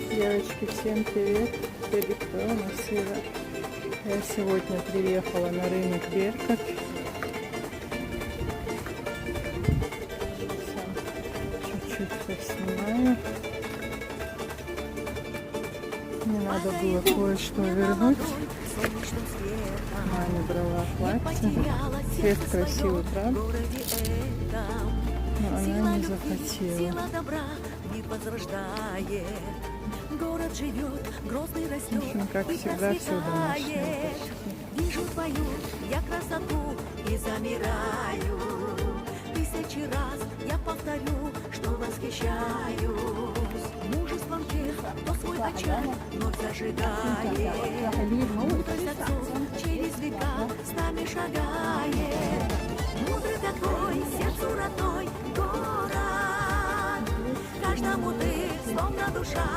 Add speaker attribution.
Speaker 1: Девочки, всем привет! Электронная Сера. Я сегодня приехала на рынок Беркут. Чуть-чуть поснимаю. Мне надо было кое-что вернуть. Маме брала платье. Цвет красивый, правда? Но она не захотела.
Speaker 2: Город живет, грозный растет.
Speaker 1: В общем, как всегда, все домашнее.
Speaker 2: Вижу твою я красоту и замираю. Тысячи раз я повторю, что восхищаюсь. Мужеством тех, кто свой очаг вновь зажигает. Мудрость отцов через века с нами шагает. Мудрый такой, сердцу родной город. Каждому ты, словно душа.